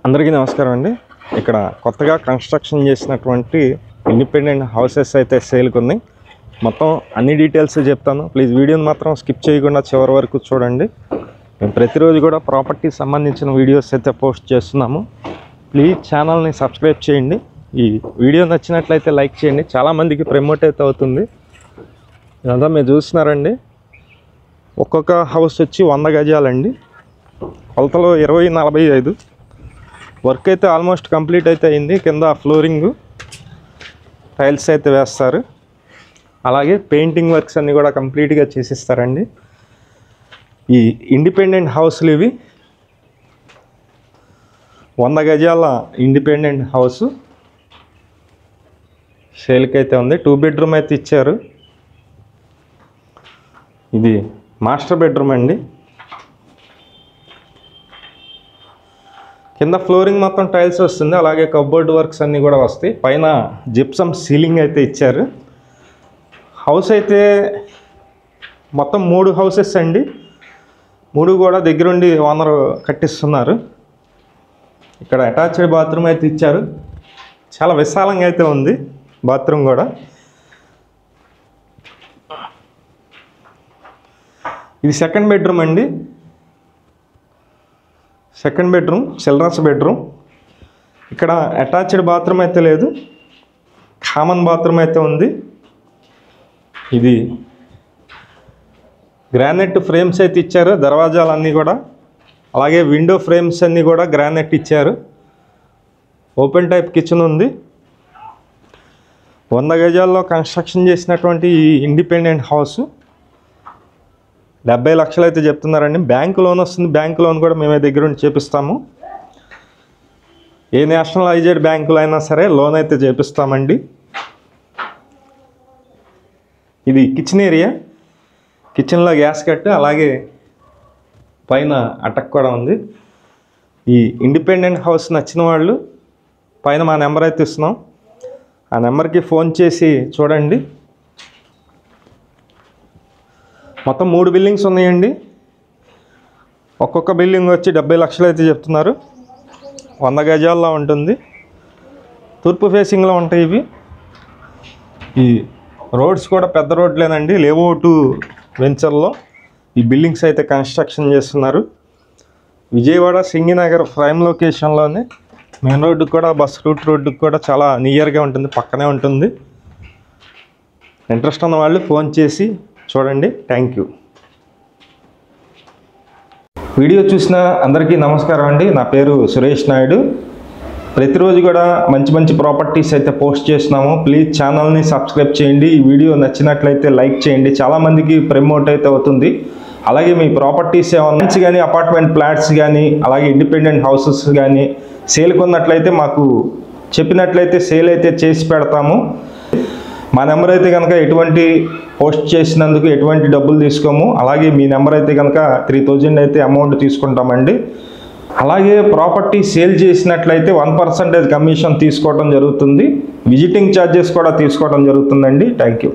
అందరికీ నమస్కారం అండి. ఇక్కడ కొత్తగా కన్స్ట్రక్షన్ చేసినటువంటి ఇండిపెండెంట్ హౌసెస్ అయితే సేల్కి ఉన్నాయి. మొత్తం అన్ని డీటెయిల్స్ చెప్తాను. ప్లీజ్ వీడియోని మాత్రం స్కిప్ చేయకుండా చివరి వరకు చూడండి. మేము ప్రతిరోజు కూడా ప్రాపర్టీకి సంబంధించిన వీడియోస్ అయితే పోస్ట్ చేస్తున్నాము. ప్లీజ్ ఛానల్ని సబ్స్క్రైబ్ చేయండి. ఈ వీడియో నచ్చినట్లయితే లైక్ చేయండి. చాలామందికి ప్రమోట్ అయితే అవుతుంది. ఇదంతా మీరు చూస్తున్నారండి. ఒక్కొక్క హౌస్ వచ్చి 100 గజాలండి. కొలతలో 20-45. వర్క్ అయితే ఆల్మోస్ట్ కంప్లీట్ అయితే అయింది. కింద ఫ్లోరింగ్ టైల్స్ అయితే వేస్తారు. అలాగే పెయింటింగ్ వర్క్స్ అన్నీ కూడా కంప్లీట్గా చేసిస్తారండి. ఈ ఇండిపెండెంట్ హౌస్లు ఇవి 100 గజాల ఇండిపెండెంట్ హౌస్ సేల్కి అయితే ఉంది. 2 బెడ్రూమ్ అయితే ఇచ్చారు. ఇది మాస్టర్ బెడ్రూమ్ అండి. కింద ఫ్లోరింగ్ మొత్తం టైల్స్ వస్తుంది. అలాగే కబోర్డ్ వర్క్స్ అన్నీ కూడా వస్తాయి. పైన జిప్సమ్ సీలింగ్ అయితే ఇచ్చారు. హౌస్ అయితే మొత్తం 3 హౌసెస్ అండి. 3 కూడా దగ్గరుండి ఓనర్ కట్టిస్తున్నారు. ఇక్కడ అటాచ్డ్ బాత్రూమ్ అయితే ఇచ్చారు. చాలా విశాలంగా అయితే ఉంది బాత్రూమ్ కూడా. ఇది సెకండ్ బెడ్రూమ్ అండి. Second bedroom children's bedroom. ఇక్కడ అటాచ్డ్ బాత్రూమ్ అయితే లేదు, కామన్ బాత్రూమ్ అయితే ఉంది. ఇది గ్రానైట్ ఫ్రేమ్స్ అయితే ఇచ్చారు. దర్వాజాలన్నీ కూడా, అలాగే విండో ఫ్రేమ్స్ అన్నీ కూడా గ్రానైట్ ఇచ్చారు. ఓపెన్ టైప్ కిచెన్ ఉంది. 100 గజాల్లో కన్స్ట్రక్షన్ చేసినటువంటి ఈ ఇండిపెండెంట్ హౌస్ 70 లక్షలు అయితే చెప్తున్నారండి. బ్యాంక్ లోన్ వస్తుంది. బ్యాంక్ లోన్ కూడా మేమే దగ్గర ఉండి చేపిస్తాము. ఏ నేషనలైజ్డ్ బ్యాంకులో అయినా సరే లోన్ అయితే చేపిస్తామండి. ఇది కిచెన్ ఏరియా. కిచెన్లో గ్యాస్ కట్, అలాగే పైన అటక్ కూడా ఉంది. ఈ ఇండిపెండెంట్ హౌస్ నచ్చిన వాళ్ళు పైన మా నెంబర్ అయితే ఇస్తున్నాం. ఆ నెంబర్కి ఫోన్ చేసి చూడండి. మొత్తం 3 బిల్డింగ్స్ ఉన్నాయండి. ఒక్కొక్క బిల్డింగ్ వచ్చి 70 లక్షలు అయితే చెప్తున్నారు. 100 గజాల్లో ఉంటుంది. తూర్పు ఫేసింగ్లో ఉంటాయి ఇవి. ఈ రోడ్స్ కూడా పెద్ద రోడ్లేనండి. లేఅవుట్ వెంచర్లో ఈ బిల్డింగ్స్ అయితే కన్స్ట్రక్షన్ చేస్తున్నారు. విజయవాడ సింగినగర్ ప్రైమ్ లొకేషన్లోనే మెయిన్ రోడ్డుకి కూడా, బస్ రూట్ రోడ్డుకి కూడా చాలా నియర్గా ఉంటుంది, పక్కనే ఉంటుంది. ఇంట్రెస్ట్ ఉన్న వాళ్ళు ఫోన్ చేసి చూడండి. Thank you. వీడియో చూసిన అందరికీ నమస్కారం అండి. నా పేరు సురేష్ నాయుడు. ప్రతిరోజు కూడా మంచి మంచి ప్రాపర్టీస్ అయితే పోస్ట్ చేస్తున్నాము. ప్లీజ్ ఛానల్ని సబ్స్క్రైబ్ చేయండి. ఈ వీడియో నచ్చినట్లయితే లైక్ చేయండి. చాలామందికి ప్రమోట్ అయితే అవుతుంది. అలాగే మీ ప్రాపర్టీస్ ఏమన్నా కానీ, అపార్ట్మెంట్ ఫ్లాట్స్ కానీ, అలాగే ఇండిపెండెంట్ హౌసెస్ కానీ సేల్కి ఉన్నట్లయితే మాకు చెప్పినట్లయితే సేల్ అయితే చేసి పెడతాము. మా నెంబర్ అయితే కనుక ఎటువంటి పోస్ట్ చేసినందుకు ఎటువంటి డబ్బులు తీసుకోము. అలాగే మీ నెంబర్ అయితే కనుక 3000 అయితే అమౌంట్ తీసుకుంటామండి. అలాగే ప్రాపర్టీ సేల్ చేసినట్లయితే 1% కమిషన్ తీసుకోవడం జరుగుతుంది. విజిటింగ్ ఛార్జెస్ కూడా తీసుకోవడం జరుగుతుందండి. Thank you.